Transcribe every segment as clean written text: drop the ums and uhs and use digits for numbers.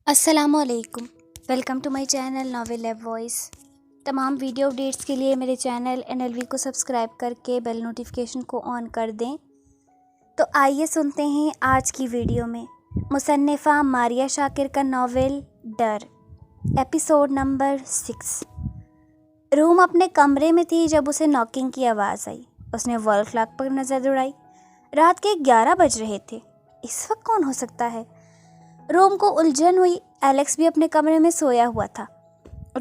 السلام علیکم، welcome to my channel novel lab voice. تمام ویڈیو اپڈیٹس کے لیے میرے چینل NLV کو سبسکرائب کر کے بیل نوٹیفیکیشن کو آن کر دیں۔ تو آئیے سنتے ہیں آج کی ویڈیو میں مصنفہ ماریہ شاکر کا ناول ڈر، ایپیسوڈ نمبر 6۔ روم اپنے کمرے میں تھی جب اسے ناکنگ کی آواز آئی۔ اس نے وال کلاک پر نظر دوڑائی۔ رات کے 11 بج رہے تھے۔ اس وقت کون ہو سکتا ہے؟ روم کو الجھن ہوئی۔ ایلیکس بھی اپنے کمرے میں سویا ہوا تھا۔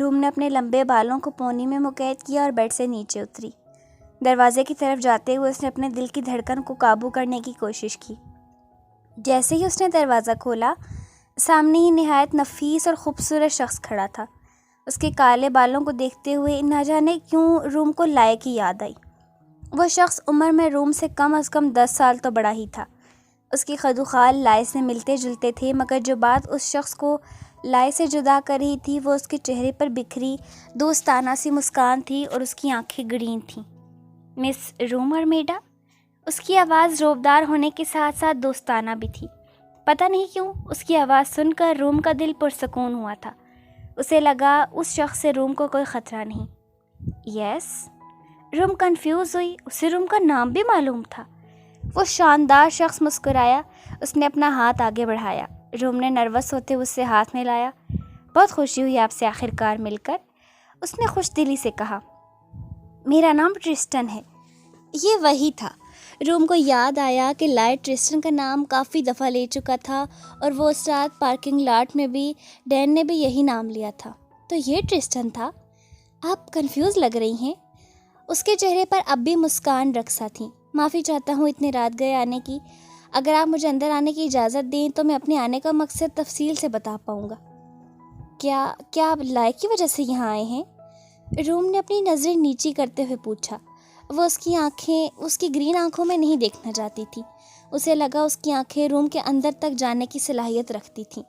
روم نے اپنے لمبے بالوں کو پونی میں مقید کیا اور بیڈ سے نیچے اتری۔ دروازے کی طرف جاتے ہوئے اس نے اپنے دل کی دھڑکن کو قابو کرنے کی کوشش کی۔ جیسے ہی اس نے دروازہ کھولا، سامنے ہی نہایت نفیس اور خوبصورت شخص کھڑا تھا۔ اس کے کالے بالوں کو دیکھتے ہوئے نہ جانے کیوں روم کو لائے کی یاد آئی۔ وہ شخص عمر میں روم سے کم از کم 10 سال تو بڑا ہی تھا۔ اس کی خد و خال لائے سے ملتے جلتے تھے، مگر جو بات اس شخص کو لائے سے جدا کر رہی تھی وہ اس کے چہرے پر بکھری دوستانہ سی مسکان تھی اور اس کی آنکھیں گرین تھیں۔ مس روم ارمیڈا؟ اس کی آواز روبدار ہونے کے ساتھ ساتھ دوستانہ بھی تھی۔ پتہ نہیں کیوں اس کی آواز سن کر روم کا دل پرسکون ہوا تھا۔ اسے لگا اس شخص سے روم کو کوئی خطرہ نہیں۔ یس؟ روم کنفیوز ہوئی۔ اسے روم کا نام بھی معلوم تھا۔ وہ شاندار شخص مسکرایا۔ اس نے اپنا ہاتھ آگے بڑھایا۔ روم نے نروس ہوتے اس سے ہاتھ ملایا۔ بہت خوشی ہوئی آپ سے آخر کار مل کر، اس نے خوش دلی سے کہا۔ میرا نام ٹرسٹن ہے۔ یہ وہی تھا۔ روم کو یاد آیا کہ لائے ٹرسٹن کا نام کافی دفعہ لے چکا تھا اور وہ اس رات پارکنگ لاٹ میں بھی ڈین نے بھی یہی نام لیا تھا۔ تو یہ ٹرسٹن تھا؟ آپ کنفیوز لگ رہی ہیں۔ اس کے چہرے پر اب بھی مسکان رقصہ تھی۔ معافی چاہتا ہوں اتنے رات گئے آنے کی۔ اگر آپ مجھے اندر آنے کی اجازت دیں تو میں اپنے آنے کا مقصد تفصیل سے بتا پاؤں گا۔ کیا آپ لائے کی وجہ سے یہاں آئے ہیں؟ روم نے اپنی نظریں نیچی کرتے ہوئے پوچھا۔ وہ اس کی گرین آنکھوں میں نہیں دیکھنا چاہتی تھی۔ اسے لگا اس کی آنکھیں روم کے اندر تک جانے کی صلاحیت رکھتی تھیں۔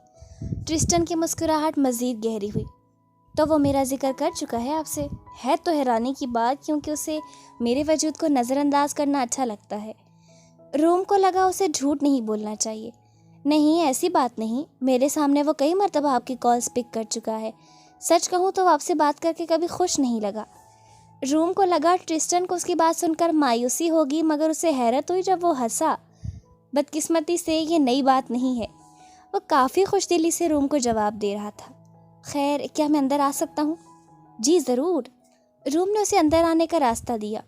ٹرسٹن کی مسکراہٹ مزید گہری ہوئی۔ تو وہ میرا ذکر کر چکا ہے آپ سے؟ ہے تو حیرانی کی بات، کیونکہ اسے میرے وجود کو نظر انداز کرنا اچھا لگتا ہے۔ روم کو لگا اسے جھوٹ نہیں بولنا چاہیے۔ نہیں، ایسی بات نہیں۔ میرے سامنے وہ کئی مرتبہ آپ کی کالز پک کر چکا ہے۔ سچ کہوں تو آپ سے بات کر کے کبھی خوش نہیں لگا۔ روم کو لگا ٹرسٹن کو اس کی بات سن کر مایوسی ہوگی، مگر اسے حیرت ہوئی جب وہ ہنسا۔ بدقسمتی سے یہ نئی بات نہیں ہے۔ وہ کافی خوش دلی سے روم کو جواب دے رہا تھا۔ خیر، کیا میں اندر آ سکتا ہوں؟ جی ضرور۔ روم نے اسے اندر آنے کا راستہ دیا۔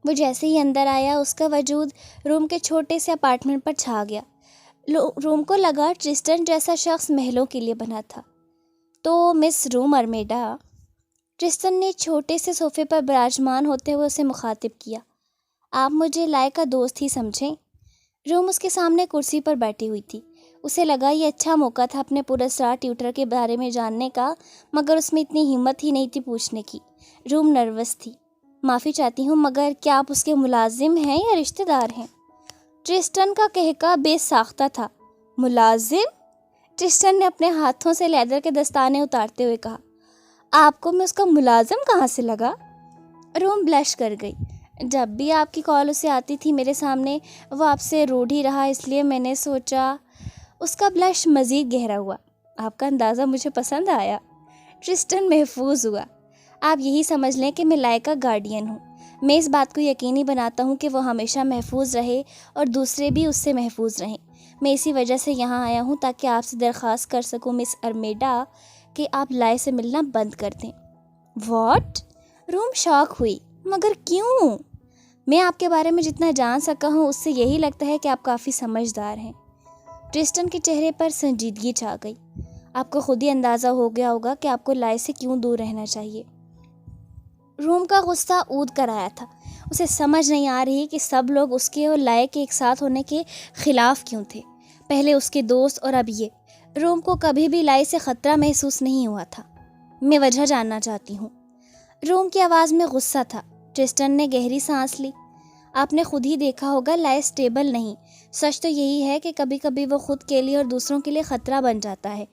وہ جیسے ہی اندر آیا اس کا وجود روم کے چھوٹے سے اپارٹمنٹ پر چھا گیا۔ روم کو لگا ٹرسٹن جیسا شخص محلوں کے لیے بنا تھا۔ تو مس روم ارمیڈا؟ ٹرسٹن نے چھوٹے سے صوفے پر براجمان ہوتے ہوئے اسے مخاطب کیا۔ آپ مجھے لائے کا دوست ہی سمجھیں۔ روم اس کے سامنے کرسی پر بیٹھی ہوئی تھی۔ اسے لگا یہ اچھا موقع تھا اپنے پراسرار ٹیوٹر کے بارے میں جاننے کا، مگر اس میں اتنی ہمت ہی نہیں تھی پوچھنے کی۔ روم نروس تھی۔ معافی چاہتی ہوں، مگر کیا آپ اس کے ملازم ہیں یا رشتہ دار ہیں؟ ٹرسٹن کا کہکا بے ساختہ تھا۔ ملازم؟ ٹرسٹن نے اپنے ہاتھوں سے لیدر کے دستانے اتارتے ہوئے کہا۔ آپ کو میں اس کا ملازم کہاں سے لگا؟ روم بلش کر گئی۔ جب بھی آپ کی کال اسے آتی تھی میرے سامنے وہ آپ سے روڈ ہی رہا، اس لیے میں نے سوچا۔ اس کا بلش مزید گہرا ہوا۔ آپ کا اندازہ مجھے پسند آیا۔ ٹرسٹن محفوظ ہوا۔ آپ یہی سمجھ لیں کہ میں لائے کا گارڈین ہوں۔ میں اس بات کو یقینی بناتا ہوں کہ وہ ہمیشہ محفوظ رہے اور دوسرے بھی اس سے محفوظ رہیں۔ میں اسی وجہ سے یہاں آیا ہوں تاکہ آپ سے درخواست کر سکوں مس ارمیڈا کہ آپ لائے سے ملنا بند کر دیں۔ واٹ؟ روم شاک ہوئی۔ مگر کیوں؟ میں آپ کے بارے میں جتنا جان سکا ہوں اس سے یہی لگتا ہے کہ آپ کافی سمجھدار ہیں۔ ٹرسٹن کے چہرے پر سنجیدگی چھا گئی۔ آپ کو خود ہی اندازہ ہو گیا ہوگا کہ آپ کو لائے سے کیوں دور رہنا چاہیے۔ روم کا غصہ اود کر آیا تھا۔ اسے سمجھ نہیں آ رہی کہ سب لوگ اس کے اور لائے کے ایک ساتھ ہونے کے خلاف کیوں تھے۔ پہلے اس کے دوست اور اب یہ۔ روم کو کبھی بھی لائے سے خطرہ محسوس نہیں ہوا تھا۔ میں وجہ جاننا چاہتی ہوں۔ روم کی آواز میں غصہ تھا۔ ٹرسٹن نے گہری سانس لی۔ آپ نے خود ہی دیکھا ہوگا لائے اسٹیبل نہیں۔ سچ تو یہی ہے کہ کبھی کبھی وہ خود کے لیے اور دوسروں کے لیے خطرہ بن جاتا ہے۔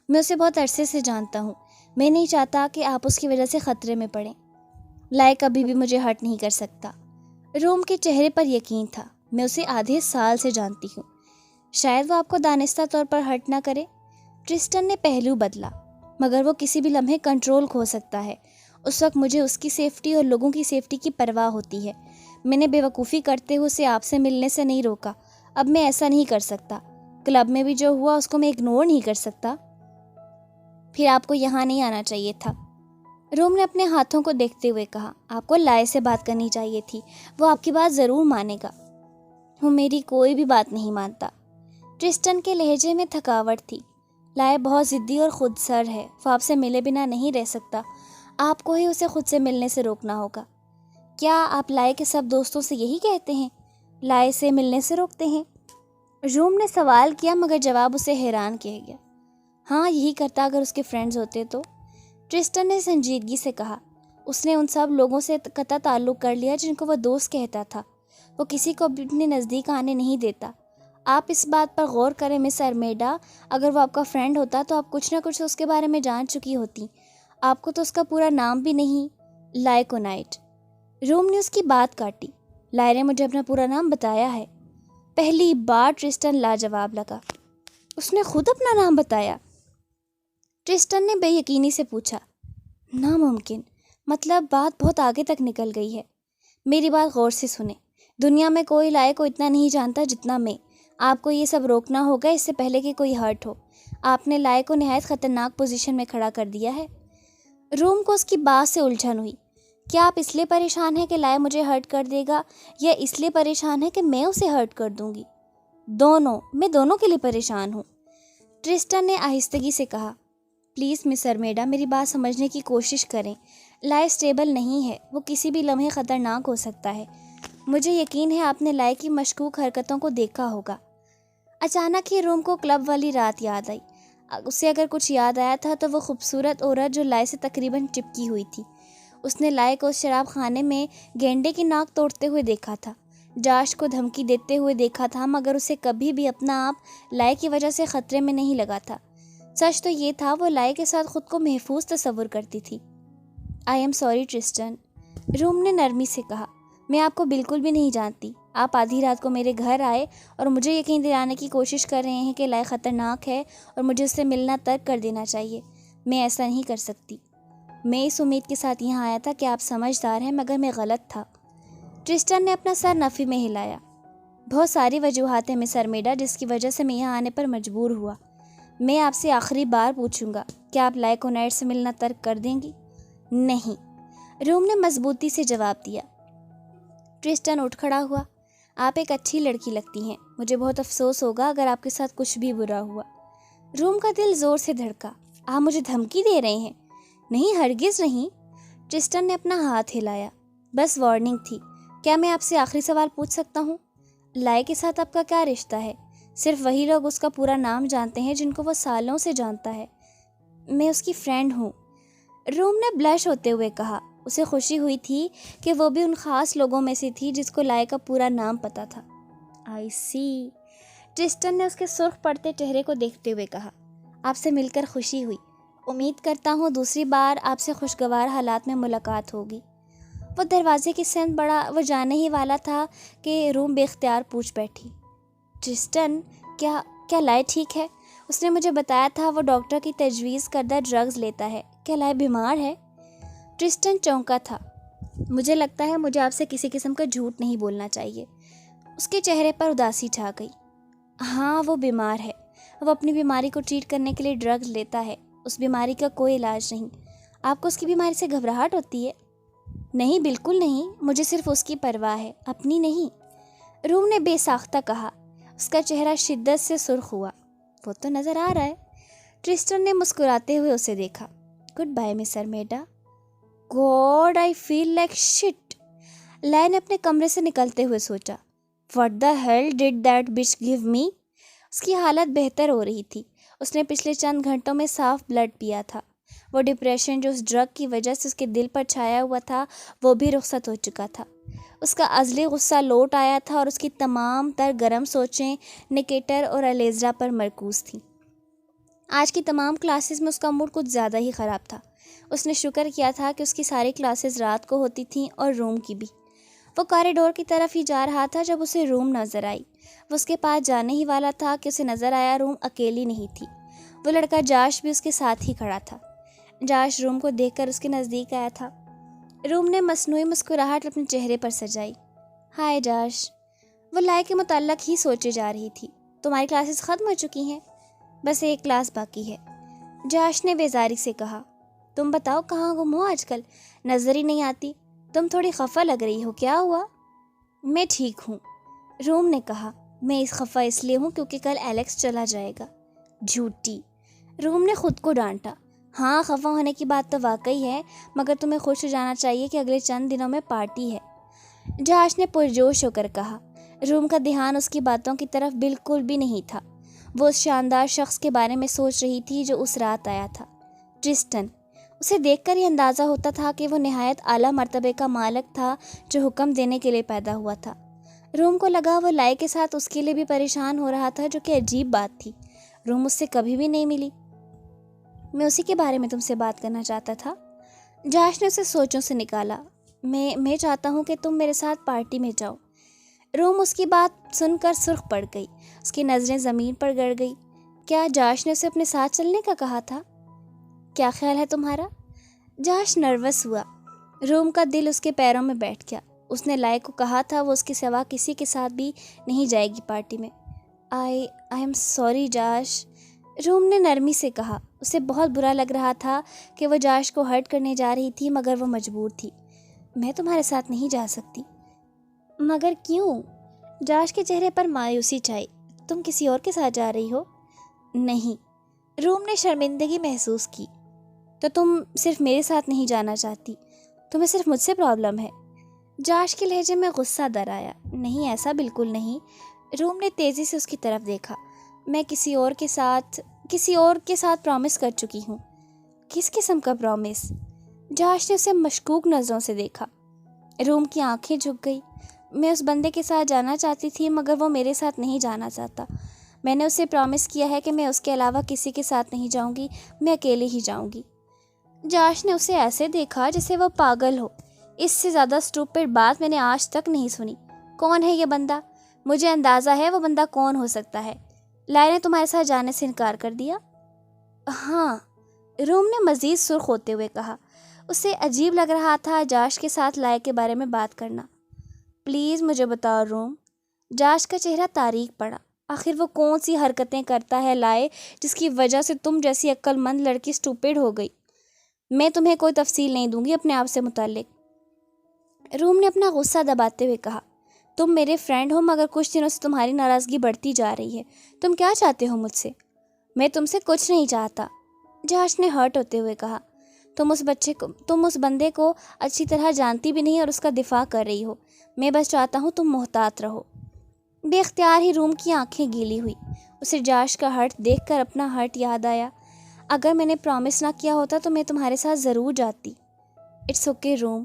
میں اسے بہت عرصے سے جانتا ہوں۔ میں نہیں چاہتا کہ آپ اس کی وجہ سے خطرے میں پڑیں۔ لائے کبھی بھی مجھے ہرٹ نہیں کر سکتا۔ روم کے چہرے پر یقین تھا۔ میں اسے آدھے سال سے جانتی ہوں۔ شاید وہ آپ کو دانستہ طور پر ہرٹ نہ کرے۔ ٹرسٹن نے پہلو بدلا، مگر وہ کسی بھی لمحے کنٹرول کھو سکتا ہے۔ اس وقت مجھے اس کی سیفٹی اور لوگوں کی سیفٹی کی پرواہ ہوتی ہے۔ میں نے بے وقوفی کرتے ہوئے اسے آپ سے ملنے سے نہیں روکا۔ اب میں ایسا نہیں کر سکتا۔ کلب میں بھی جو ہوا اس کو میں اگنور نہیں کر سکتا۔ پھر آپ کو یہاں نہیں آنا چاہیے تھا۔ روم نے اپنے ہاتھوں کو دیکھتے ہوئے کہا، آپ کو لائے سے بات کرنی چاہیے تھی، وہ آپ کی بات ضرور مانے گا۔ وہ میری کوئی بھی بات نہیں مانتا۔ ٹرسٹن کے لہجے میں تھکاوٹ تھی۔ لائے بہت ضدی اور خود سر ہے، وہ آپ سے ملے بنا نہیں رہ سکتا۔ آپ کو ہی اسے خود سے ملنے سے روکنا ہوگا۔ کیا آپ لائے کے سب دوستوں سے یہی کہتے ہیں؟ لائے سے ملنے سے روکتے ہیں؟ روم نے سوال کیا، مگر جواب اسے حیران کہہ گیا۔ ہاں، یہی کرتا اگر اس کے فرینڈز ہوتے تو۔ ٹرسٹن نے سنجیدگی سے کہا، اس نے ان سب لوگوں سے قطع تعلق کر لیا جن کو وہ دوست کہتا تھا۔ وہ کسی کو بھی اپنے نزدیک آنے نہیں دیتا۔ آپ اس بات پر غور کریں مس ارمیڈا، اگر وہ آپ کا فرینڈ ہوتا تو آپ کچھ نہ کچھ اس کے بارے میں جان چکی ہوتی۔ آپ کو تو اس کا پورا نام بھی نہیں۔ لائکونائٹ۔ روم نے اس کی بات کاٹی۔ لائے نے مجھے اپنا پورا نام بتایا ہے۔ پہلی بار ٹرسٹن لاجواب لگا۔ اس نے خود اپنا نام بتایا؟ ٹرسٹن نے بے یقینی سے پوچھا۔ ناممکن، مطلب بات بہت آگے تک نکل گئی ہے۔ میری بات غور سے سنیں۔ دنیا میں کوئی لائے کو اتنا نہیں جانتا جتنا میں۔ آپ کو یہ سب روکنا ہوگا اس سے پہلے کہ کوئی ہرٹ ہو۔ آپ نے لائے کو نہایت خطرناک پوزیشن میں کھڑا کر دیا ہے۔ روم کو اس کی بات سے الجھن ہوئی۔ کیا آپ اس لیے پریشان ہیں کہ لائے مجھے ہرٹ کر دے گا، یا اس لیے پریشان ہے کہ میں اسے ہرٹ کر دوں گی؟ دونوں، میں دونوں کے لیے پریشان ہوں۔ ٹرسٹن نے آہستگی سے کہا، پلیز مس ارمیڈا میری بات سمجھنے کی کوشش کریں۔ لائے اسٹیبل نہیں ہے، وہ کسی بھی لمحے خطرناک ہو سکتا ہے۔ مجھے یقین ہے آپ نے لائے کی مشکوک حرکتوں کو دیکھا ہوگا۔ اچانک ہی روم کو کلب والی رات یاد آئی۔ اسے اگر کچھ یاد آیا تھا تو وہ خوبصورت عورت جو لائے سے تقریباً چپکی ہوئی تھی۔ اس نے لائے کو اس شراب خانے میں گینڈے کی ناک توڑتے ہوئے دیکھا تھا، جاش کو دھمکی دیتے ہوئے دیکھا تھا، مگر اسے کبھی بھی اپنا آپ لائے کی وجہ سے خطرے میں نہیں لگا تھا۔ سچ تو یہ تھا وہ لائے کے ساتھ خود کو محفوظ تصور کرتی تھی۔ آئی ایم سوری ٹرسٹن، روم نے نرمی سے کہا، میں آپ کو بالکل بھی نہیں جانتی۔ آپ آدھی رات کو میرے گھر آئے اور مجھے یقین دلانے کی کوشش کر رہے ہیں کہ لائے خطرناک ہے اور مجھے اس سے ملنا ترک کر دینا چاہیے۔ میں ایسا نہیں کر سکتی۔ میں اس امید کے ساتھ یہاں آیا تھا کہ آپ سمجھدار ہیں، مگر میں غلط تھا۔ ٹرسٹن نے اپنا سر نفی میں ہلایا۔ بہت ساری وجوہات ہیں مس ارمیڈا جس کی وجہ سے میں یہاں آنے پر مجبور ہوا۔ میں آپ سے آخری بار پوچھوں گا، کیا آپ لائکونائٹ سے ملنا ترک کر دیں گی؟ نہیں، روم نے مضبوطی سے جواب دیا۔ ٹرسٹن اٹھ کھڑا ہوا۔ آپ ایک اچھی لڑکی لگتی ہیں، مجھے بہت افسوس ہوگا اگر آپ کے ساتھ کچھ بھی برا ہوا۔ روم کا دل زور سے دھڑکا۔ آپ مجھے دھمکی دے رہے ہیں؟ نہیں، ہرگز نہیں۔ ٹرسٹن نے اپنا ہاتھ ہلایا۔ بس وارننگ تھی۔ کیا میں آپ سے آخری سوال پوچھ سکتا ہوں؟ لائے کے ساتھ آپ کا کیا رشتہ ہے؟ صرف وہی لوگ اس کا پورا نام جانتے ہیں جن کو وہ سالوں سے جانتا ہے۔ میں اس کی فرینڈ ہوں، روم نے بلش ہوتے ہوئے کہا۔ اسے خوشی ہوئی تھی کہ وہ بھی ان خاص لوگوں میں سے تھی جس کو لائے کا پورا نام پتہ تھا۔ آئی سی، ٹرسٹن نے اس کے سرخ پڑتے چہرے کو دیکھتے ہوئے کہا، آپ سے مل کر خوشی ہوئی۔ امید کرتا ہوں دوسری بار آپ سے خوشگوار حالات میں ملاقات ہوگی۔ وہ دروازے کی سمت بڑھا۔ وہ جانے ہی والا تھا کہ روم بے اختیار پوچھ بیٹھی، ٹرسٹن، کیا لائے ٹھیک ہے؟ اس نے مجھے بتایا تھا وہ ڈاکٹر کی تجویز کردہ ڈرگز لیتا ہے۔ کیا لائے بیمار ہے؟ ٹرسٹن چونکا تھا۔ مجھے لگتا ہے مجھے آپ سے کسی قسم کا جھوٹ نہیں بولنا چاہیے۔ اس کے چہرے پر اداسی چھا گئی۔ ہاں، وہ بیمار ہے۔ وہ اپنی بیماری کو ٹریٹ کرنے کے لیے ڈرگز لیتا ہے۔ اس بیماری کا کوئی علاج نہیں۔ آپ کو اس کی بیماری سے گھبراہٹ ہوتی ہے؟ نہیں، بالکل نہیں، مجھے صرف اس کی پرواہ ہے، اپنی نہیں، روم نے بے ساختہ کہا۔ اس کا چہرہ شدت سے سرخ ہوا۔ وہ تو نظر آ رہا ہے۔ ٹرسٹن نے مسکراتے ہوئے اسے دیکھا۔ گڈ بائے مس ارمیڈا۔ گاڈ، آئی فیل لائک شٹ، لائے نے اپنے کمرے سے نکلتے ہوئے سوچا۔ What the heel did that بچ گیو می؟ اس کی حالت بہتر ہو رہی تھی۔ اس نے پچھلے چند گھنٹوں میں صاف بلڈ پیا تھا۔ وہ ڈپریشن جو اس ڈرگ کی وجہ سے اس کے دل پر چھایا ہوا تھا وہ بھی رخصت ہو چکا تھا۔ اس کا ازلی غصہ لوٹ آیا تھا اور اس کی تمام تر گرم سوچیں نکیٹر اور الیزرا پر مرکوز تھیں۔ آج کی تمام کلاسز میں اس کا موڈ کچھ زیادہ ہی خراب تھا۔ اس نے شکر کیا تھا کہ اس کی ساری کلاسز رات کو ہوتی تھیں اور روم کی بھی۔ وہ کاریڈور کی طرف ہی جا رہا تھا جب اسے روم نظر آئی۔ وہ اس کے پاس جانے ہی والا تھا کہ اسے نظر آیا روم اکیلی نہیں تھی۔ وہ لڑکا جاش بھی اس کے ساتھ ہی کھڑا تھا۔ جاش روم کو دیکھ کر اس کے نزدیک آیا تھا۔ روم نے مصنوعی مسکراہٹ اپنے چہرے پر سجائی۔ ہائے جاش۔ وہ لائے کے متعلق ہی سوچے جا رہی تھی۔ تمہاری کلاسز ختم ہو چکی ہیں؟ بس ایک کلاس باقی ہے، جاش نے بیزاری سے کہا۔ تم بتاؤ کہاں گم ہو آج کل؟ نظر ہی نہیں آتی۔ تم تھوڑی خفا لگ رہی ہو، کیا ہوا؟ میں ٹھیک ہوں، روم نے کہا۔ میں خفا اس لیے ہوں کیونکہ کل ایلیکس چلا جائے گا۔ جھوٹی، روم نے خود کو ڈانٹا۔ ہاں، خفا ہونے کی بات تو واقعی ہے، مگر تمہیں خوش ہو جانا چاہیے کہ اگلے چند دنوں میں پارٹی ہے، جاش نے پرجوش ہو کر کہا۔ روم کا دھیان اس کی باتوں کی طرف بالکل بھی نہیں تھا۔ وہ اس شاندار شخص کے بارے میں سوچ رہی تھی جو اس رات آیا تھا، ٹرسٹن۔ اسے دیکھ کر یہ اندازہ ہوتا تھا کہ وہ نہایت اعلیٰ مرتبے کا مالک تھا جو حکم دینے کے لیے پیدا ہوا تھا۔ روم کو لگا وہ لائے کے ساتھ اس کے لیے بھی پریشان ہو رہا تھا، جو کہ عجیب بات تھی۔ روم اس سے کبھی بھی نہیں ملی۔ میں اسی کے بارے میں تم سے بات کرنا چاہتا تھا، جاش نے اسے سوچوں سے نکالا۔ میں چاہتا ہوں کہ تم میرے ساتھ پارٹی میں جاؤ۔ روم اس کی بات سن کر سرخ پڑ گئی، اس کی نظریں زمین پر گڑ گئی۔ کیا جاش نے اسے اپنے ساتھ چلنے کا کہا تھا؟ کیا خیال ہے تمہارا؟ جاش نروس ہوا۔ روم کا دل اس کے پیروں میں بیٹھ گیا۔ اس نے لائے کو کہا تھا وہ اس کے سوا کسی کے ساتھ بھی نہیں جائے گی پارٹی میں۔ آئی ایم سوری جاش، روم نے نرمی سے کہا۔ اسے بہت برا لگ رہا تھا کہ وہ جاش کو ہرٹ کرنے جا رہی تھی، مگر وہ مجبور تھی۔ میں تمہارے ساتھ نہیں جا سکتی۔ مگر کیوں؟ جاش کے چہرے پر مایوسی چھائی۔ تم کسی اور کے ساتھ جا رہی ہو؟ نہیں، روم نے شرمندگی محسوس کی۔ تو تم صرف میرے ساتھ نہیں جانا چاہتی؟ تمہیں صرف مجھ سے پرابلم ہے؟ جاش کے لہجے میں غصہ در آیا۔ نہیں، ایسا بالکل نہیں، روم نے تیزی سے اس کی طرف دیکھا۔ میں کسی اور کے ساتھ پرومس کر چکی ہوں۔ کس قسم کا پرومس؟ جاش نے اسے مشکوک نظروں سے دیکھا۔ روم کی آنکھیں جھک گئی۔ میں اس بندے کے ساتھ جانا چاہتی تھی، مگر وہ میرے ساتھ نہیں جانا چاہتا۔ میں نے اسے پرومس کیا ہے کہ میں اس کے علاوہ کسی کے ساتھ نہیں جاؤں گی، میں اکیلے ہی جاؤں گی۔ جاش نے اسے ایسے دیکھا جیسے وہ پاگل ہو۔ اس سے زیادہ اسٹوپڈ بات میں نے آج تک نہیں سنی۔ کون ہے یہ بندہ؟ مجھے اندازہ ہے وہ بندہ کون ہو سکتا ہے۔ لائے نے تمہارے ساتھ جانے سے انکار کر دیا؟ ہاں، روم نے مزید سرخ ہوتے ہوئے کہا۔ اسے عجیب لگ رہا تھا جاش کے ساتھ لائے کے بارے میں بات کرنا۔ پلیز مجھے بتاؤ روم۔ جاش کا چہرہ تاریک پڑا۔ آخر وہ کون سی حرکتیں کرتا ہے لائے جس کی وجہ سے تم جیسی عقل مند لڑکی اسٹوپڈ ہو گئی؟ میں تمہیں کوئی تفصیل نہیں دوں گی اپنے آپ سے متعلق، روم نے اپنا غصہ دباتے ہوئے کہا۔ تم میرے فرینڈ ہو، مگر کچھ دنوں سے تمہاری ناراضگی بڑھتی جا رہی ہے۔ تم کیا چاہتے ہو مجھ سے؟ میں تم سے کچھ نہیں چاہتا، جاش نے ہرٹ ہوتے ہوئے کہا۔ تم اس بندے کو اچھی طرح جانتی بھی نہیں اور اس کا دفاع کر رہی ہو۔ میں بس چاہتا ہوں تم محتاط رہو۔ بے اختیار ہی روم کی آنکھیں گیلی ہوئی۔ اسے جاش کا ہرٹ دیکھ کر اپنا ہرٹ یاد آیا۔ اگر میں نے پرومس نہ کیا ہوتا تو میں تمہارے ساتھ ضرور جاتی۔ اٹس اوکے روم،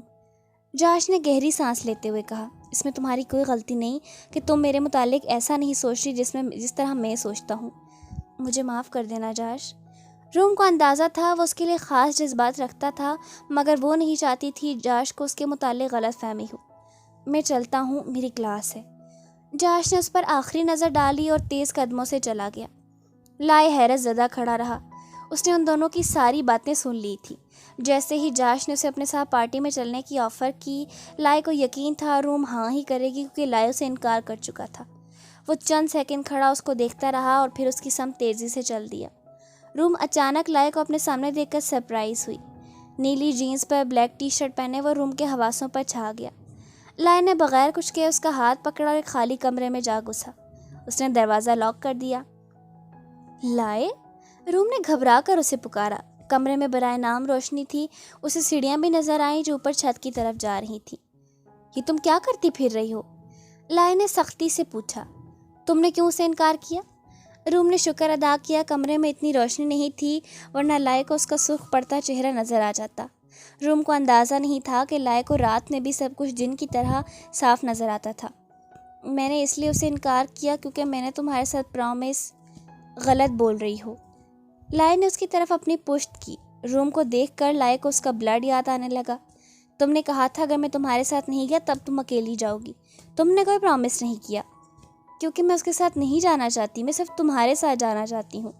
جاش نے گہری سانس لیتے ہوئے کہا۔ اس میں تمہاری کوئی غلطی نہیں کہ تم میرے متعلق ایسا نہیں سوچ رہی جس طرح میں سوچتا ہوں۔ مجھے معاف کر دینا جاش۔ روم کو اندازہ تھا وہ اس کے لیے خاص جذبات رکھتا تھا، مگر وہ نہیں چاہتی تھی جاش کو اس کے متعلق غلط فہمی ہو۔ میں چلتا ہوں، میری کلاس ہے۔ جاش نے اس پر آخری نظر ڈالی اور تیز قدموں سے چلا گیا۔ لائے حیرت زدہ کھڑا رہا۔ اس نے ان دونوں کی ساری باتیں سن لی تھی۔ جیسے ہی جاش نے اسے اپنے ساتھ پارٹی میں چلنے کی آفر کی، لائے کو یقین تھا روم ہاں ہی کرے گی کیونکہ لائے اسے انکار کر چکا تھا۔ وہ چند سیکنڈ کھڑا اس کو دیکھتا رہا اور پھر اس کی سمت تیزی سے چل دیا۔ روم اچانک لائے کو اپنے سامنے دیکھ کر سرپرائز ہوئی۔ نیلی جینس پر بلیک ٹی شرٹ پہنے وہ روم کے حواسوں پر چھا گیا۔ لائے نے بغیر کچھ کہے اس کا ہاتھ پکڑا اور ایک خالی کمرے میں جا گھسا۔ اس نے دروازہ لاک کر دیا۔ لائے، روم نے گھبرا کر اسے پکارا۔ کمرے میں برائے نام روشنی تھی۔ اسے سیڑھیاں بھی نظر آئیں جو اوپر چھت کی طرف جا رہی تھیں۔ یہ تم کیا کرتی پھر رہی ہو؟ لائے نے سختی سے پوچھا۔ تم نے کیوں اسے انکار کیا؟ روم نے شکر ادا کیا کمرے میں اتنی روشنی نہیں تھی، ورنہ لائے کو اس کا سرخ پڑتا چہرہ نظر آ جاتا۔ روم کو اندازہ نہیں تھا کہ لائے کو رات میں بھی سب کچھ دن کی طرح صاف نظر آتا تھا۔ میں نے اس لیے اسے انکار کیا کیونکہ میں نے تمہارے ساتھ پرومس غلط بول رہی ہو۔ لائے نے اس کی طرف اپنی پشت کی۔ روم کو دیکھ کر لائے کو اس کا بلڈ یاد آنے لگا۔ تم نے کہا تھا اگر میں تمہارے ساتھ نہیں گیا تب تم اکیلی جاؤ گی۔ تم نے کوئی پرومس نہیں کیا۔ کیونکہ میں اس کے ساتھ نہیں جانا چاہتی، میں صرف تمہارے ساتھ جانا چاہتی ہوں۔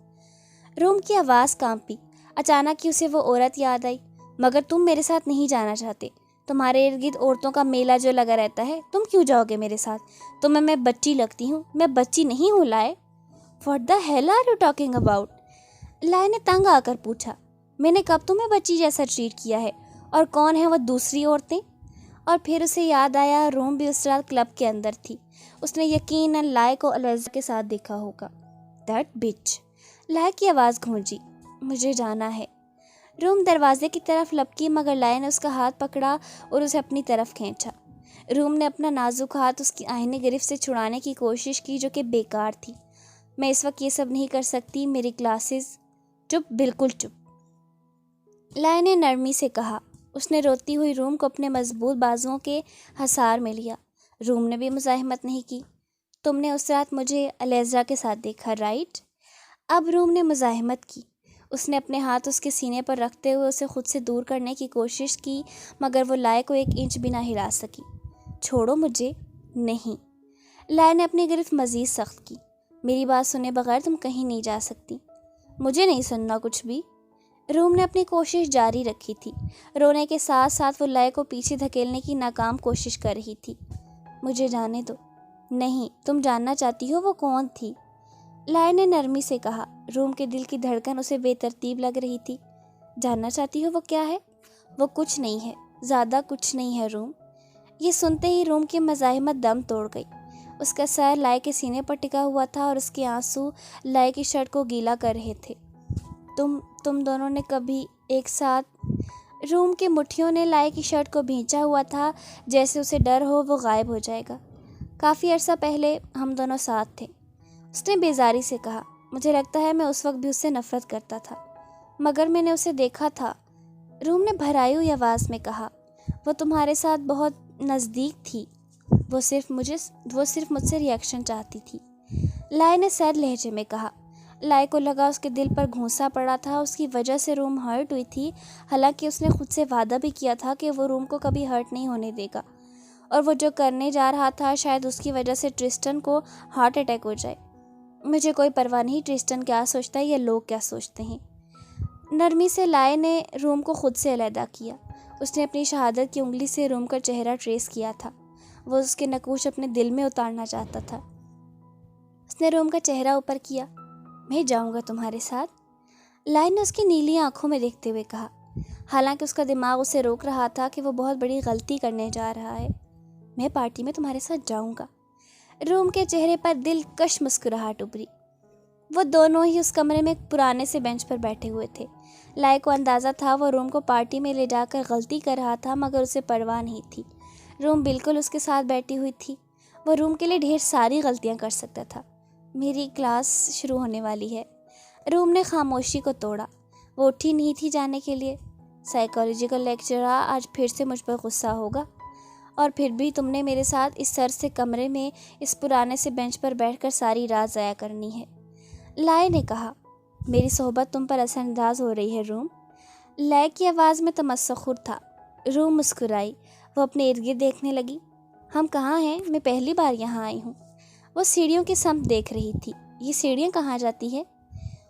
روم کی آواز کانپی۔ اچانک ہی اسے وہ عورت یاد آئی۔ مگر تم میرے ساتھ نہیں جانا چاہتے؟ تمہارے ارد گرد عورتوں کا میلہ جو لگا رہتا ہے، تم کیوں جاؤ گے میرے ساتھ؟ تمہیں میں بچی لگتی ہوں؟ میں بچی نہیں ہوں لائے۔ What the hell are you talking about? لائے نے تنگ آ کر پوچھا۔ میں نے کب تمہیں بچی جیسا ٹریٹ کیا ہے؟ اور کون ہیں وہ دوسری عورتیں؟ اور پھر اسے یاد آیا روم بھی اس رات کلب کے اندر تھی۔ اس نے یقیناً لائے کو الیزا کے ساتھ دیکھا ہوگا۔ دیٹ بچ! لائے کی آواز گونجی۔ مجھے جانا ہے۔ روم دروازے کی طرف لپکی، مگر لائے نے اس کا ہاتھ پکڑا اور اسے اپنی طرف کھینچا۔ روم نے اپنا نازک ہاتھ اس کی آہنی گرفت سے چھڑانے کی کوشش کی، جو کہ بیکار تھی۔ میں اس وقت یہ سب نہیں کر سکتی، میری کلاسز۔ چپ، بالکل چپ، لائے نے نرمی سے کہا۔ اس نے روتی ہوئی روم کو اپنے مضبوط بازوؤں کے حصار میں لیا۔ روم نے بھی مزاحمت نہیں کی۔ تم نے اس رات مجھے الیزا کے ساتھ دیکھا، رائٹ؟ اب روم نے مزاحمت کی۔ اس نے اپنے ہاتھ اس کے سینے پر رکھتے ہوئے اسے خود سے دور کرنے کی کوشش کی، مگر وہ لائے کو 1 انچ بھی نہ ہلا سکی۔ چھوڑو مجھے۔ نہیں۔ لائے نے اپنی گرفت مزید سخت کی۔ میری بات سنے بغیر تم کہیں نہیں جا سکتی۔ مجھے نہیں سننا کچھ بھی۔ روم نے اپنی کوشش جاری رکھی تھی۔ رونے کے ساتھ ساتھ وہ لائے کو پیچھے دھکیلنے کی ناکام کوشش کر رہی تھی۔ مجھے جانے دو۔ نہیں، تم جاننا چاہتی ہو وہ کون تھی؟ لائے نے نرمی سے کہا۔ روم کے دل کی دھڑکن اسے بے ترتیب لگ رہی تھی۔ جاننا چاہتی ہو وہ کیا ہے؟ وہ کچھ نہیں ہے، زیادہ کچھ نہیں ہے روم۔ یہ سنتے ہی روم کی مزاحمت دم توڑ گئی۔ اس کا سر لائے کے سینے پر ٹکا ہوا تھا اور اس کے آنسو لائے کی شرٹ کو گیلا کر رہے تھے۔ تم دونوں نے کبھی ایک ساتھ؟ روم کی مٹھیوں نے لائے کی شرٹ کو بھینچا ہوا تھا، جیسے اسے ڈر ہو وہ غائب ہو جائے گا۔ کافی عرصہ پہلے ہم دونوں ساتھ تھے، اس نے بیزاری سے کہا۔ مجھے لگتا ہے میں اس وقت بھی اس سے نفرت کرتا تھا، مگر میں نے اسے دیکھا تھا، روم نے بھرائی ہوئی آواز میں کہا۔ وہ تمہارے ساتھ بہت نزدیک تھی۔ وہ صرف مجھ سے ریئیکشن چاہتی تھی، لائے نے سیڈ لہجے میں کہا۔ لائے کو لگا اس کے دل پر گھونسا پڑا تھا، اس کی وجہ سے روم ہرٹ ہوئی تھی، حالانکہ اس نے خود سے وعدہ بھی کیا تھا کہ وہ روم کو کبھی ہرٹ نہیں ہونے دے گا، اور وہ جو کرنے جا رہا تھا شاید اس کی وجہ سے ٹرسٹن کو ہارٹ اٹیک ہو جائے۔ مجھے کوئی پرواہ نہیں ٹرسٹن کیا سوچتا ہے یا لوگ کیا سوچتے ہیں۔ نرمی سے لائے نے روم کو خود سے علیحدہ کیا۔ اس نے اپنی شہادت کی انگلی سے روم کا چہرہ ٹریس کیا تھا۔ وہ اس کے نقوش اپنے دل میں اتارنا چاہتا تھا۔ اس نے روم کا چہرہ اوپر کیا۔ میں جاؤں گا تمہارے ساتھ، لائے نے اس کی نیلی آنکھوں میں دیکھتے ہوئے کہا، حالانکہ اس کا دماغ اسے روک رہا تھا کہ وہ بہت بڑی غلطی کرنے جا رہا ہے۔ میں پارٹی میں تمہارے ساتھ جاؤں گا۔ روم کے چہرے پر دلکش مسکراہٹ ابھری۔ وہ دونوں ہی اس کمرے میں ایک پرانے سے بینچ پر بیٹھے ہوئے تھے۔ لائے کو اندازہ تھا وہ روم کو پارٹی میں لے جا کر غلطی کر رہا تھا، مگر اسے پرواہ نہیں تھی۔ روم بالکل اس کے ساتھ بیٹھی ہوئی تھی۔ وہ روم کے لیے ڈھیر ساری غلطیاں کر سکتا تھا۔ میری کلاس شروع ہونے والی ہے۔ روم نے خاموشی کو توڑا۔ وہ اٹھی نہیں تھی جانے کے لیے۔ سائیکالوجی کا لیکچرر آج پھر سے مجھ پر غصہ ہوگا، اور پھر بھی تم نے میرے ساتھ اس سر سے کمرے میں اس پرانے سے بینچ پر بیٹھ کر ساری رات ضائع کرنی ہے، لائے نے کہا۔ میری صحبت تم پر اثر انداز ہو رہی ہے روم۔ لائے کی آواز میں تمسخر تھا۔ روم مسکرائی۔ وہ اپنے ارد گرد دیکھنے لگی۔ ہم کہاں ہیں؟ میں پہلی بار یہاں آئی ہوں۔ وہ سیڑھیوں کی سمت دیکھ رہی تھی۔ یہ سیڑھیاں کہاں جاتی ہے؟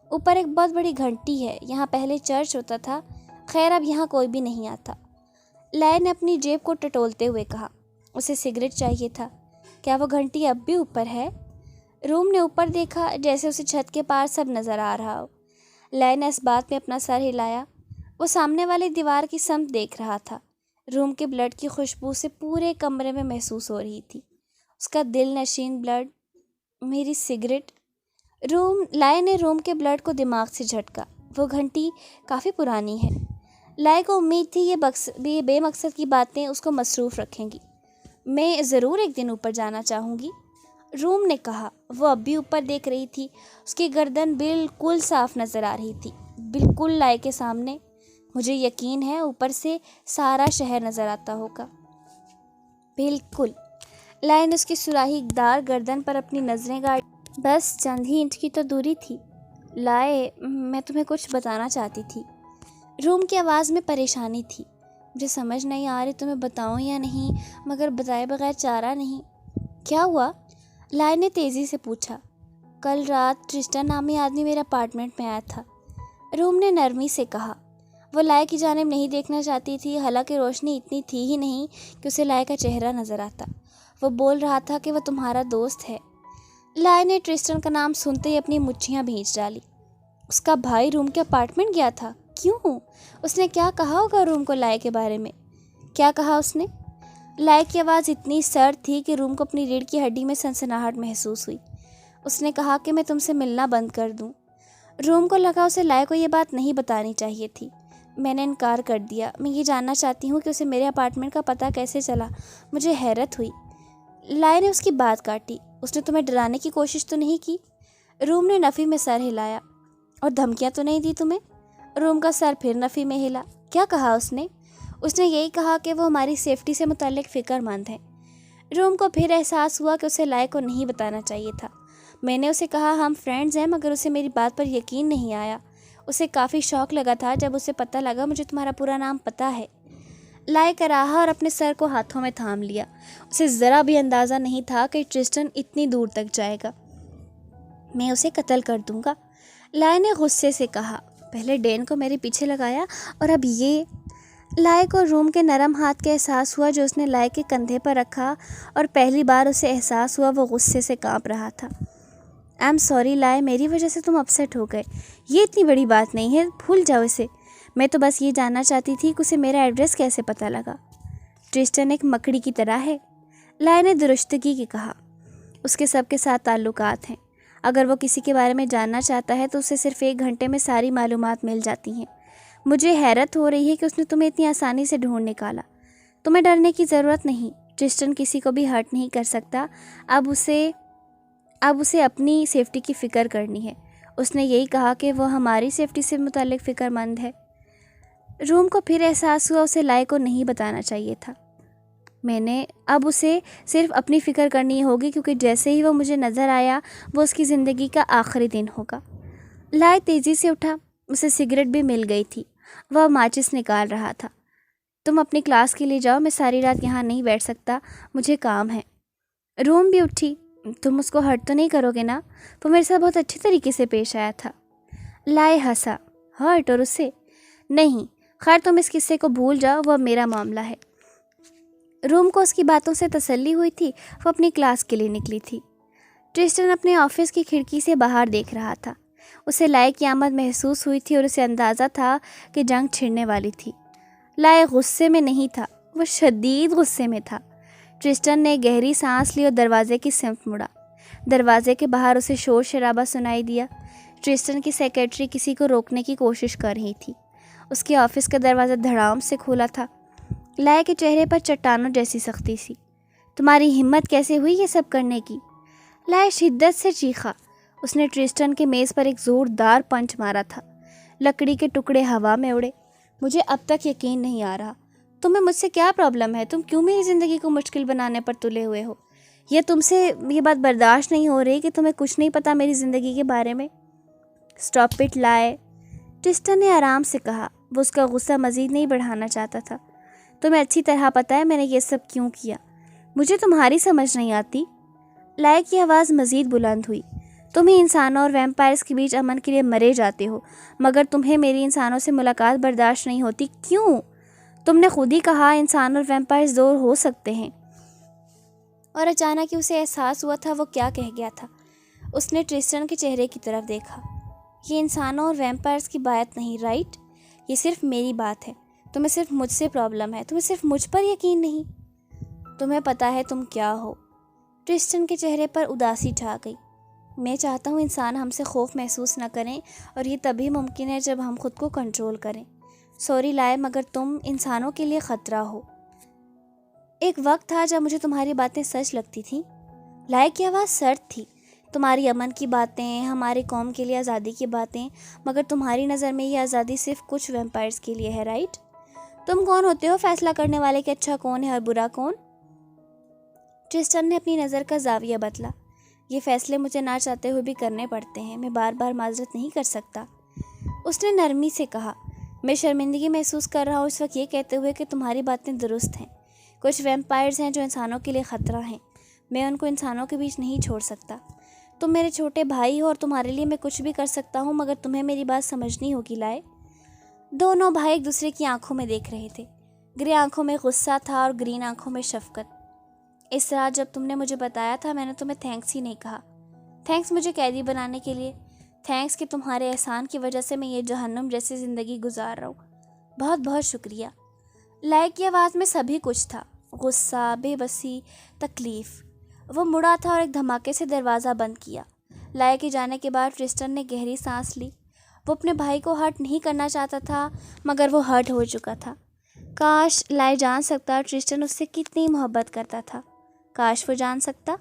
اوپر ایک بہت بڑی گھنٹی ہے، یہاں پہلے چرچ ہوتا تھا، خیر اب یہاں کوئی بھی نہیں آتا۔ لائے نے اپنی جیب کو ٹٹولتے ہوئے کہا۔ اسے سگریٹ چاہیے تھا۔ کیا وہ گھنٹی اب بھی اوپر ہے؟ روم نے اوپر دیکھا، جیسے اسے چھت کے پار سب نظر آ رہا ہو۔ لائے نے اس بات میں اپنا سر ہلایا۔ وہ سامنے والی دیوار کی سمت دیکھ رہا تھا۔ روم کے بلڈ کی خوشبو سے پورے کمرے میں محسوس ہو رہی تھی، اس کا دل نشین بلڈ۔ میری سگریٹ؟ لائے نے روم کے بلڈ کو دماغ سے جھٹکا۔ وہ گھنٹی کافی پرانی ہے۔ لائے کو امید تھی یہ بے مقصد کی باتیں اس کو مصروف رکھیں گی۔ میں ضرور ایک دن اوپر جانا چاہوں گی، روم نے کہا۔ وہ اب بھی اوپر دیکھ رہی تھی۔ اس کی گردن بالکل صاف نظر آ رہی تھی، بالکل لائے کے سامنے۔ مجھے یقین ہے اوپر سے سارا شہر نظر آتا ہوگا۔ بالکل۔ لائے نے اس کی سراہی دار گردن پر اپنی نظریں گاڑی۔ بس چند ہی انچ کی تو دوری تھی۔ لائے، میں تمہیں کچھ بتانا چاہتی تھی۔ روم کی آواز میں پریشانی تھی۔ مجھے سمجھ نہیں آ رہی تمہیں بتاؤں یا نہیں، مگر بتائے بغیر چارہ نہیں۔ کیا ہوا؟ لائے نے تیزی سے پوچھا۔ کل رات ٹرسٹن نامی آدمی میرے اپارٹمنٹ میں آیا تھا۔ روم نے نرمی سے کہا۔ وہ لائے کی جانب نہیں دیکھنا چاہتی تھی، حالانکہ روشنی اتنی تھی ہی نہیں کہ اسے لائے کا چہرہ نظر آتا۔ وہ بول رہا تھا کہ وہ تمہارا دوست ہے۔ لائے نے ٹرسٹن کا نام سنتے ہی اپنی مٹھیاں بھیج ڈالی۔ اس کا بھائی روم کے اپارٹمنٹ گیا تھا؟ کیوں؟ اس نے کیا کہا ہوگا روم کو لائے کے بارے میں؟ کیا کہا اس نے؟ لائے کی آواز اتنی سرد تھی کہ روم کو اپنی ریڑھ کی ہڈی میں سنسناہٹ محسوس ہوئی۔ اس نے کہا کہ میں تم سے ملنا بند کر دوں۔ روم کو لگا اسے لائے کو یہ بات نہیں بتانی چاہیے تھی۔ میں نے انکار کر دیا۔ میں یہ جاننا چاہتی ہوں کہ اسے میرے اپارٹمنٹ کا پتہ کیسے چلا۔ مجھے حیرت ہوئی۔ لائے نے اس کی بات کاٹی۔ اس نے تمہیں ڈرانے کی کوشش تو نہیں کی؟ روم نے نفی میں سر ہلایا۔ اور دھمکیاں تو نہیں دی تمہیں؟ روم کا سر پھر نفی میں ہلا۔ کیا کہا اس نے؟ اس نے یہی کہا کہ وہ ہماری سیفٹی سے متعلق فکر مند ہے۔ روم کو پھر احساس ہوا کہ اسے لائے کو نہیں بتانا چاہیے تھا۔ میں نے اسے کہا ہم فرینڈز ہیں، مگر اسے میری بات پر یقین نہیں آیا۔ اسے کافی شوق لگا تھا جب اسے پتہ لگا مجھے تمہارا پورا نام پتہ ہے۔ لائے کراہا اور اپنے سر کو ہاتھوں میں تھام لیا۔ اسے ذرا بھی اندازہ نہیں تھا کہ ٹرسٹن اتنی دور تک جائے گا۔ میں اسے قتل کر دوں گا، لائے نے غصے سے کہا۔ پہلے ڈین کو میرے پیچھے لگایا اور اب یہ۔ لائے کو روم کے نرم ہاتھ کا احساس ہوا جو اس نے لائے کے کندھے پر رکھا، اور پہلی بار اسے احساس ہوا وہ غصے سے کانپ رہا تھا۔ آئی ایم سوری لائے، میری وجہ سے تم اپسیٹ ہو گئے۔ یہ اتنی بڑی بات نہیں ہے، بھول جاؤ اسے۔ میں تو بس یہ جاننا چاہتی تھی کہ اسے میرا ایڈریس کیسے پتہ لگا۔ ٹرسٹن ایک مکڑی کی طرح ہے، لائے نے درستگی کی کہا۔ اس کے سب کے ساتھ تعلقات ہیں۔ اگر وہ کسی کے بارے میں جاننا چاہتا ہے تو اسے صرف 1 گھنٹے میں ساری معلومات مل جاتی ہیں۔ مجھے حیرت ہو رہی ہے کہ اس نے تمہیں اتنی آسانی سے ڈھونڈ نکالا۔ تمہیں ڈرنے کی ضرورت نہیں، ٹرسٹن کسی کو بھی ہرٹ نہیں کر سکتا۔ اب اسے اپنی سیفٹی کی فکر کرنی ہے۔ اس نے یہی کہا کہ وہ ہماری سیفٹی سے متعلق فکر مند ہے۔ روم کو پھر احساس ہوا اسے لائے کو نہیں بتانا چاہیے تھا۔ میں نے اب اسے صرف اپنی فکر کرنی ہوگی، کیونکہ جیسے ہی وہ مجھے نظر آیا وہ اس کی زندگی کا آخری دن ہوگا۔ لائے تیزی سے اٹھا۔ اسے سگریٹ بھی مل گئی تھی۔ وہ ماچس نکال رہا تھا۔ تم اپنی کلاس کے لیے جاؤ، میں ساری رات یہاں نہیں بیٹھ سکتا، مجھے کام ہے۔ روم بھی اٹھی۔ تم اس کو ہرٹ تو نہیں کرو گے نا؟ وہ میرے ساتھ بہت اچھی طریقے سے پیش آیا تھا۔ لائے ہنسا۔ ہرٹ اور اسے؟ نہیں، خیر تم اس قصے کو بھول جاؤ، وہ اب میرا معاملہ ہے۔ روم کو اس کی باتوں سے تسلی ہوئی تھی۔ وہ اپنی کلاس کے لیے نکلی تھی۔ ٹرسٹن اپنے آفس کی کھڑکی سے باہر دیکھ رہا تھا۔ اسے لائے کی آمد محسوس ہوئی تھی اور اسے اندازہ تھا کہ جنگ چھڑنے والی تھی۔ لائے غصے میں نہیں تھا، وہ شدید غصے میں تھا۔ ٹرسٹن نے گہری سانس لی اور دروازے کی سمت مڑا۔ دروازے کے باہر اسے شور شرابہ سنائی دیا۔ ٹرسٹن کی سیکرٹری کسی کو روکنے کی کوشش کر رہی تھی۔ اس کے آفس کا دروازہ دھڑام سے کھولا تھا۔ لائے کے چہرے پر چٹانوں جیسی سختی سی۔ تمہاری ہمت کیسے ہوئی یہ سب کرنے کی؟ لائے شدت سے چیخا۔ اس نے ٹرسٹن کے میز پر ایک زوردار پنچ مارا تھا۔ لکڑی کے ٹکڑے ہوا میں اڑے۔ مجھے اب تک یقین نہیں آ رہا، تمہیں مجھ سے کیا پرابلم ہے؟ تم کیوں میری زندگی کو مشکل بنانے پر تلے ہوئے ہو؟ یا تم سے یہ بات برداشت نہیں ہو رہی کہ تمہیں کچھ نہیں پتا میری زندگی کے بارے میں؟ اسٹاپ اٹ لائے، ٹرسٹن نے آرام سے کہا۔ وہ اس کا غصہ مزید نہیں بڑھانا چاہتا تھا۔ تمہیں اچھی طرح پتہ ہے میں نے یہ سب کیوں کیا۔ مجھے تمہاری سمجھ نہیں آتی۔ لائے کی آواز مزید بلند ہوئی۔ تم ہی انسانوں اور ویمپائرز کے بیچ امن کے لیے مرے جاتے ہو، مگر تمہیں میری انسانوں سے ملاقات برداشت نہیں ہوتی۔ کیوں؟ تم نے خود ہی کہا انسان اور ویمپائرز دو ہو سکتے ہیں۔ اور اچانک ہی اسے احساس ہوا تھا وہ کیا کہہ گیا تھا۔ اس نے ٹرسٹن کے چہرے کی طرف دیکھا۔ یہ انسانوں اور ویمپائرز کی بات نہیں، رائٹ؟ یہ صرف میری بات ہے۔ تمہیں صرف مجھ سے پرابلم ہے، تمہیں صرف مجھ پر یقین نہیں۔ تمہیں پتہ ہے تم کیا ہو؟ ٹرسٹن کے چہرے پر اداسی چھا گئی۔ میں چاہتا ہوں انسان ہم سے خوف محسوس نہ کریں، اور یہ تبھی ممکن ہے جب ہم خود کو کنٹرول کریں۔ سوری لائے، مگر تم انسانوں کے لیے خطرہ ہو۔ ایک وقت تھا جب مجھے تمہاری باتیں سچ لگتی تھیں۔ لائے کی آواز سرد تھی۔ تمہاری امن کی باتیں، ہماری قوم کے لیے آزادی کی باتیں، مگر تمہاری نظر میں یہ آزادی صرف کچھ ویمپائرز کے لیے ہے، رائٹ؟ تم کون ہوتے ہو فیصلہ کرنے والے کہ اچھا کون ہے اور برا کون؟ ٹرسٹن نے اپنی نظر کا زاویہ بدلا۔ یہ فیصلے مجھے نہ چاہتے ہوئے بھی کرنے پڑتے ہیں، میں بار بار معذرت نہیں کر سکتا۔ اس نے نرمی سے کہا۔ میں شرمندگی محسوس کر رہا ہوں اس وقت یہ کہتے ہوئے کہ تمہاری باتیں درست ہیں۔ کچھ ویمپائرز ہیں جو انسانوں کے لیے خطرہ ہیں، میں ان کو انسانوں کے بیچ نہیں چھوڑ سکتا۔ تم میرے چھوٹے بھائی ہو اور تمہارے لیے میں کچھ بھی کر سکتا ہوں، مگر تمہیں میری بات سمجھنی ہوگی لائے۔ دونوں بھائی ایک دوسرے کی آنکھوں میں دیکھ رہے تھے۔ گرے آنکھوں میں غصہ تھا اور گرین آنکھوں میں شفقت۔ اس رات جب تم نے مجھے بتایا تھا میں نے تمہیں تھینکس ہی نہیں کہا۔ تھینکس مجھے قیدی بنانے کے لیے، تھینکس کہ تمہارے احسان کی وجہ سے میں یہ جہنم جیسی زندگی گزار رہا ہوں۔ بہت بہت شکریہ۔ لائے کی آواز میں سبھی کچھ تھا، غصہ، بے بسی، تکلیف۔ وہ مڑا تھا اور ایک دھماکے سے دروازہ بند کیا۔ لائے کے جانے کے بعد ٹرسٹن نے گہری سانس لی۔ وہ اپنے بھائی کو ہرٹ نہیں کرنا چاہتا تھا، مگر وہ ہرٹ ہو چکا تھا۔ کاش لائے جان سکتا ٹرسٹن اس سے کتنی محبت کرتا تھا، کاش وہ جان سکتا۔